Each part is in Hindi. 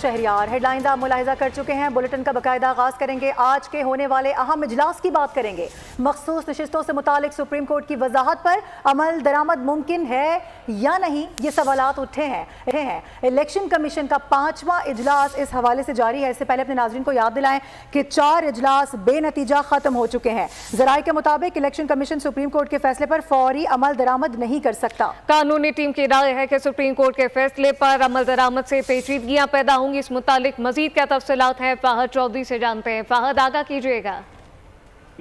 शहरियार। हेडलाइंस आप मुलाहिजा कर चुके हैं। बुलेटिन का बाकायदा आगाज करेंगे। आज के होने वाले अहम इजलास की बात करेंगे। मखसूस नशिस्तों से मुतालिक सुप्रीम कोर्ट की वजाहत पर अमल दरामद मुमकिन है या नहीं, ये सवालात उठे हैं। इलेक्शन कमीशन का 5वां इजलास इस हवाले से जारी है। इससे पहले अपने नाज़रीन को याद दिलाएं कि 4 इजलास बेनतीजा खत्म हो चुके हैं। जराये के मुताबिक इलेक्शन कमीशन सुप्रीम कोर्ट के फैसले पर फौरी अमल दरामद नहीं कर सकता। कानूनी टीम की राय है कि सुप्रीम कोर्ट के फैसले पर अमल दरामद से पेचीदगियां पैदा होंगी। इस मुतालिक मजीद क्या तफसीलात हैं, फाहद चौधरी से जानते हैं। फाहद, आगाह कीजिएगा।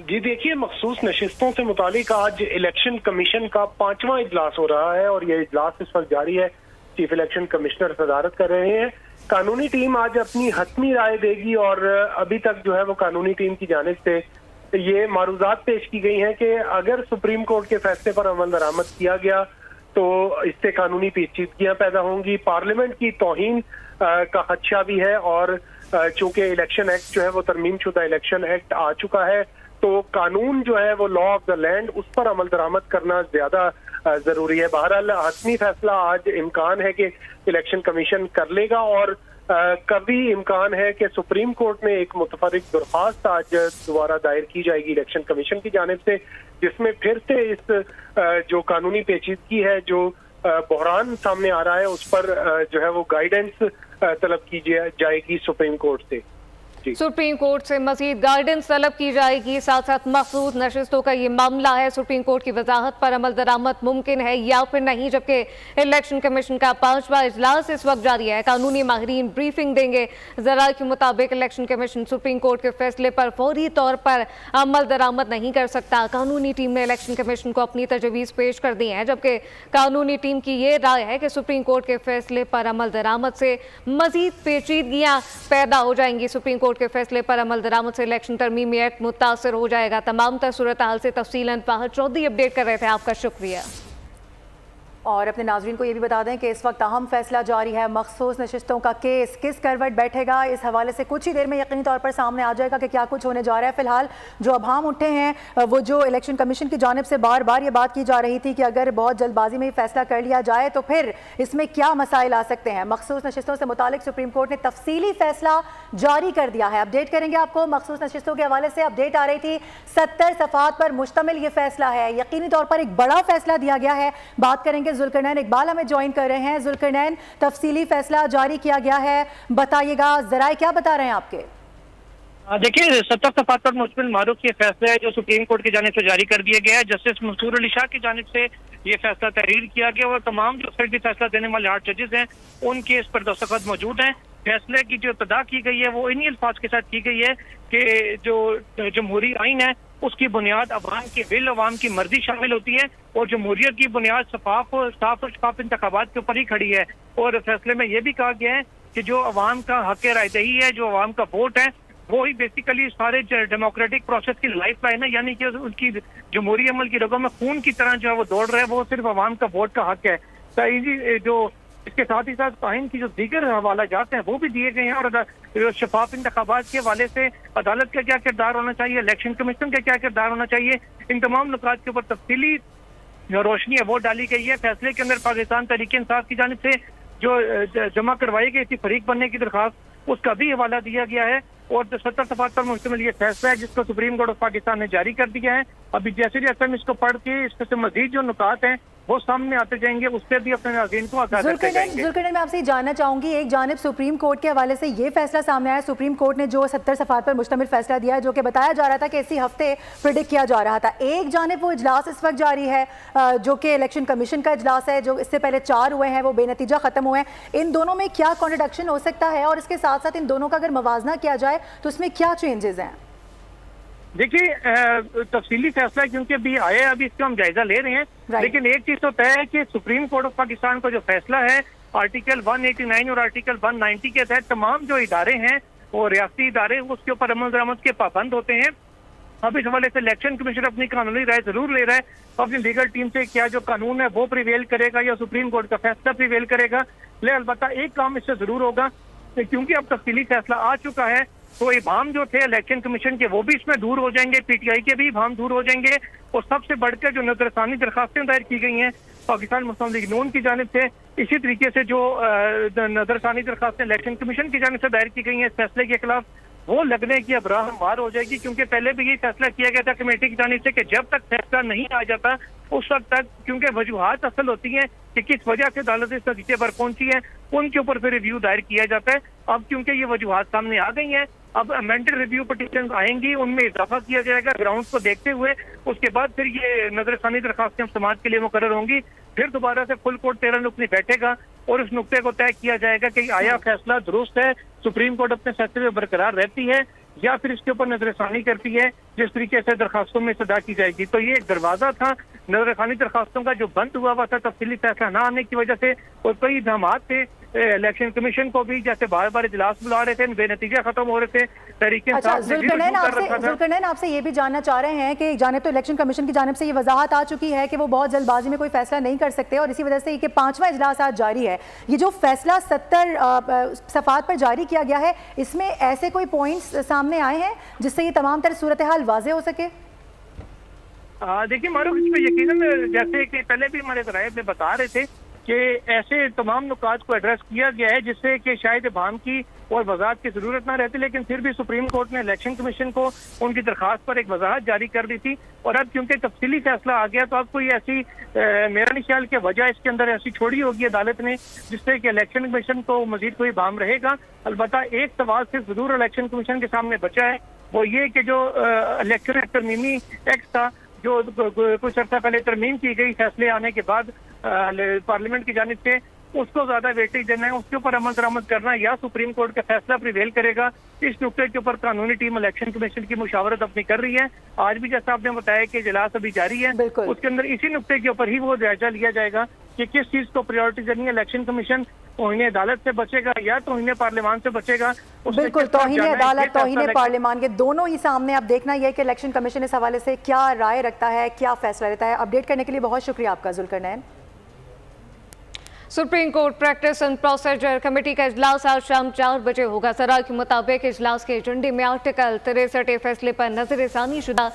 जी देखिए, मखसूस नशिस्तों से मुतालिक आज इलेक्शन कमीशन का 5वां इजलास हो रहा है और यह इजलास इस वक्त जारी है। चीफ इलेक्शन कमिश्नर सदारत कर रहे हैं। कानूनी टीम आज अपनी हतमी राय देगी और अभी तक जो है वो कानूनी टीम की जानिब से ये मारूजात पेश की गई हैं कि अगर सुप्रीम कोर्ट के फैसले पर अमल दरामद किया गया तो इससे कानूनी पेचीदगियां पैदा होंगी, पार्लियामेंट की तौहीन का खदशा भी है और चूंकि इलेक्शन एक्ट जो है वो तरमीम शुदा इलेक्शन एक्ट आ चुका है तो कानून जो है वो लॉ ऑफ द लैंड, उस पर अमल दरामद करना ज्यादा जरूरी है। बहरहाल हतमी फैसला आज इम्कान है कि इलेक्शन कमीशन कर लेगा और कभी इम्कान है कि सुप्रीम कोर्ट में एक मुतफरिक दरख्वास्त आज दोबारा दायर की जाएगी इलेक्शन कमीशन की जानिब से, जिसमें फिर से इस जो कानूनी पेचीदगी है, जो बहरान सामने आ रहा है, उस पर जो है वो गाइडेंस तलब की जाएगी सुप्रीम कोर्ट से। सुप्रीम कोर्ट से मजीद गाइडेंस तलब की जाएगी। साथ साथ मखसूस नशिस्तों का ये मामला है, सुप्रीम कोर्ट की वजाहत पर अमल दरामद मुमकिन है या फिर नहीं, जबकि इलेक्शन कमीशन का 5वां इजलास इस वक्त जारी है। कानूनी माहिरीन ब्रीफिंग देंगे। जराये के मुताबिक इलेक्शन कमीशन सुप्रीम कोर्ट के फैसले पर फौरी तौर पर अमल दरामद नहीं कर सकता। कानूनी टीम ने इलेक्शन कमीशन को अपनी तजवीज़ पेश कर दी है, जबकि कानूनी टीम की ये राय है कि सुप्रीम कोर्ट के फैसले पर अमल दरामद से मजीद पेचीदगियां पैदा हो जाएंगी। सुप्रीम कोर्ट के फैसले पर अमल दरामद से इलेक्शन तरमीमी एक्ट मुतासर हो जाएगा। तमाम सूरत हाल से तफसीलन फाहद चौधरी अपडेट कर रहे थे। आपका शुक्रिया। और अपने नाज़रीन को ये भी बता दें कि इस वक्त अहम फैसला जारी है। मखसूस नशिस्तों का केस किस करवट बैठेगा, इस हवाले से कुछ ही देर में यकीनी तौर पर सामने आ जाएगा कि क्या कुछ होने जा रहा है। फिलहाल जो अभाम उठे हैं वो जो इलेक्शन कमीशन की जानिब से बार बार ये बात की जा रही थी कि अगर बहुत जल्दबाजी में फैसला कर लिया जाए तो फिर इसमें क्या मसाइल आ सकते हैं। मखसूस नशिस्तों से मुतालिक सुप्रीम कोर्ट ने तफसीली फैसला जारी कर दिया है। अपडेट करेंगे आपको। मखसूस नशिस्तों के हवाले से अपडेट आ रही थी, 70 सफ़हात पर मुश्तमिल ये फैसला है। यकीनी तौर पर एक बड़ा फैसला दिया गया है। बात करेंगे जुल्करनैन इकबाल हमें ज्वाइन कर रहे हैं। जुल्करनैन, तफसीली फैसला जारी किया गया है, बताइएगा जराए क्या बता रहे हैं आपके? देखिए, 70 सफ़हात पर मुश्तमिल मारूफ ये फैसला है जो सुप्रीम कोर्ट की जानिब से जारी कर दिया गया है। जस्टिस मंसूर अली शाह की जानिब से ये फैसला तहरीर किया गया और तमाम जो फैसला देने वाले 8 जजेस हैं उनके इस पर दस्तखत मौजूद हैं। फैसले की जो इब्तिदा की गई है वो इन्हीं अल्फाज के साथ की गई है कि जो जमहूरी आइन है उसकी बुनियाद अवाम के विल, अवाम की मर्जी शामिल होती है और जमहूरियत की बुनियाद साफ और शफाफ इंतखाबात के ऊपर ही खड़ी है। और फैसले में यह भी कहा गया है कि जो अवाम का हक रायदही है, जो अवाम का वोट है, वो ही बेसिकली सारे डेमोक्रेटिक प्रोसेस की लाइफ लाइन है, यानी कि उनकी जमहूरी अमल की रगों में खून की तरह जो है वो दौड़ रहे हैं, वो सिर्फ अवाम का वोट का हक है। तो जो इसके साथ ही साथ आइन की जो दीगर हवाला जाते हैं वो भी दिए गए हैं और शफाफ इंतखाबात के हवाले से अदालत का क्या किरदार होना चाहिए, इलेक्शन कमीशन का क्या किरदार होना चाहिए, इन तमाम नुकात के ऊपर तफसीली रोशनी है वो डाली गई है। फैसले के अंदर पाकिस्तान तहरीक इंसाफ की जानिब से जो जमा करवाई गई थी फरीक बनने की दरख्वास्त, उसका भी हवाला दिया गया है और 70 सफ़हात पर मुश्तमिल ये फैसला है जिसको सुप्रीम कोर्ट ऑफ पाकिस्तान ने जारी कर दिया है। अभी जैसे जैसे हम इसको पढ़ के इससे मजीद जो नुकात हैं वो सामने आते जाएंगे, उससे भी अपने नाज़रीन को आगाह करते जाएंगे। जुल्करनैन, मैं आपसे जानना चाहूंगी, एक जानिब सुप्रीम कोर्ट के हवाले से ये फैसला सामने आया, सुप्रीम कोर्ट ने जो 70 सफ़हात पर मुश्तमिल फैसला दिया है जो कि बताया जा रहा था कि इसी हफ्ते प्रिडिक्ट किया जा रहा था। एक जानिब वो इजलास इस वक्त जारी है जो कि इलेक्शन कमीशन का इजलास है, जो इससे पहले 4 हुए हैं वो बेनतीजा खत्म हुए हैं। इन दोनों में क्या कॉन्ट्रडिक्शन हो सकता है और इसके साथ साथ इन दोनों का अगर मवाजना किया जाए तो इसमें क्या चेंजेस हैं? देखिए, तफसीली फैसला क्योंकि अभी आया, अभी इसका हम जायजा ले रहे हैं, लेकिन एक चीज तो तय है कि सुप्रीम कोर्ट ऑफ पाकिस्तान का जो फैसला है आर्टिकल 189 और आर्टिकल 190 के तहत तमाम जो इदारे हैं वो रियासती इदारे उसके ऊपर अमल दरामद के पाबंद होते हैं। अब इस हवाले से इलेक्शन कमीशन अपनी कानूनी राय जरूर ले रहा है, अपनी लीगल टीम से क्या जो कानून है वो प्रिवेल करेगा या सुप्रीम कोर्ट का फैसला प्रिवेल करेगा। लेकिन अलबत्ता एक काम इससे जरूर होगा क्योंकि अब तफसीली फैसला आ चुका है तो इबाम जो थे इलेक्शन कमीशन के वो भी इसमें दूर हो जाएंगे, पीटीआई के भी इबाम दूर हो जाएंगे और सबसे बढ़कर जो नजरसानी दरखास्तें दायर की गई हैं पाकिस्तान मुस्लिम लीग नून की जानिब से। इसी तरीके से जो नजरसानी दरखास्तें इलेक्शन कमीशन की जानिब से दायर की गई हैं इस फैसले के खिलाफ, वो लगने की अब राह हमवार हो जाएगी, क्योंकि पहले भी यही फैसला किया गया था कमेटी की जानिब से कि जब तक फैसला नहीं आ जाता उस वक्त तक, क्योंकि वजूहात असल होती हैं कि किस वजह से अदालत इस नतीजे पर पहुंची है, उनके ऊपर फिर रिव्यू दायर किया जाता है। अब क्योंकि ये वजूहात सामने आ गई हैं, अब अमेंडेड रिव्यू पिटीशन आएंगी, उनमें इजाफा किया जाएगा ग्राउंड को देखते हुए। उसके बाद फिर ये नजरसानी दरखास्तें समाज के लिए मुकर्रर होंगी, फिर दोबारा से फुल कोर्ट 13 नुक्ते बैठेगा और इस नुक्ते को तय किया जाएगा कि आया फैसला दुरुस्त है, सुप्रीम कोर्ट अपने फैसले में बरकरार रहती है या फिर इसके ऊपर नजरसानी करती है, जिस तरीके से दरखास्तों में सदा की जाएगी। तो ये एक दरवाजा था नजरसानी दरखास्तों का जो बंद हुआ था तफसीली फैसला ना आने की वजह से, और कई इल्जामात थे इलेक्शन कमीशन को भी, जैसे बार बार इजलास बुला रहे थे, बेनतीजा खत्म हो रहे थे तरीके। अच्छा, जुल्करनैन आपसे ये भी जानना चाह रहे हैं कि जानिब तो इलेक्शन कमीशन की जानिब से ये वजाहत आ चुकी है कि वो बहुत जल्दबाजी में कोई फैसला नहीं कर सकते और इसी वजह से ये 5वां इजलास आज जारी है। ये जो फैसला 70 सफात पर जारी किया गया है, इसमें ऐसे कोई पॉइंट्स सामने आए हैं जिससे ये तमाम तरह सूरत हाल वाज़ेह हो सके? देखिए मारूफ, इसमें यकीनन जैसे कि पहले भी हमारे ज़राए में बता रहे थे कि ऐसे तमाम नुकात को एड्रेस किया गया है जिससे कि शायद भाम की और वजाहत की जरूरत ना रहती, लेकिन फिर भी सुप्रीम कोर्ट ने इलेक्शन कमीशन को उनकी दरखास्त पर एक वजाहत जारी कर दी थी। और अब क्योंकि तफसीली फैसला आ गया तो अब कोई ऐसी मेरा नहीं ख्याल कि वजह इसके अंदर ऐसी छोड़ी होगी अदालत ने जिससे कि इलेक्शन कमीशन को मजीद कोई भाम रहेगा। अलबत्ता एक सवाल सिर्फ जरूर इलेक्शन कमीशन के सामने बचा है, वो ये कि जो इलेक्शन तरमीमी एक्ट था जो कुछ अर्सा पहले तरमीम की गई फैसले आने के बाद पार्लियामेंट की जानिब से, उसको ज्यादा वेटेज देना है, उसके ऊपर अमल दरामद करना या सुप्रीम कोर्ट का फैसला प्रिवेल करेगा। इस नुक्ते के ऊपर कानूनी टीम इलेक्शन कमीशन की मुशावरत अपनी कर रही है। आज भी जैसा आपने बताया कि इजलास अभी जारी है, उसके अंदर इसी नुक्ते के ऊपर ही वो जायजा लिया जाएगा कि किस चीज को प्रायोरिटी देनी है। इलेक्शन कमीशन तौहीन अदालत से बचेगा या तौहीन पार्लियामान से बचेगा? बिल्कुल, तौहीन अदालत तौहीन पार्लियामान के दोनों ही सामने। अब देखना यह कि इलेक्शन कमीशन इस हवाले से क्या राय रखता है, क्या फैसला लेता है। अपडेट करने के लिए बहुत शुक्रिया आपका Zulqarnain. Supreme court practice and procedure committee का इजलास आज शाम 4 बजे होगा। सराय के मुताबिक इजलास के एजेंडे में आर्टिकल 63 फैसले पर नजरसानी शुदा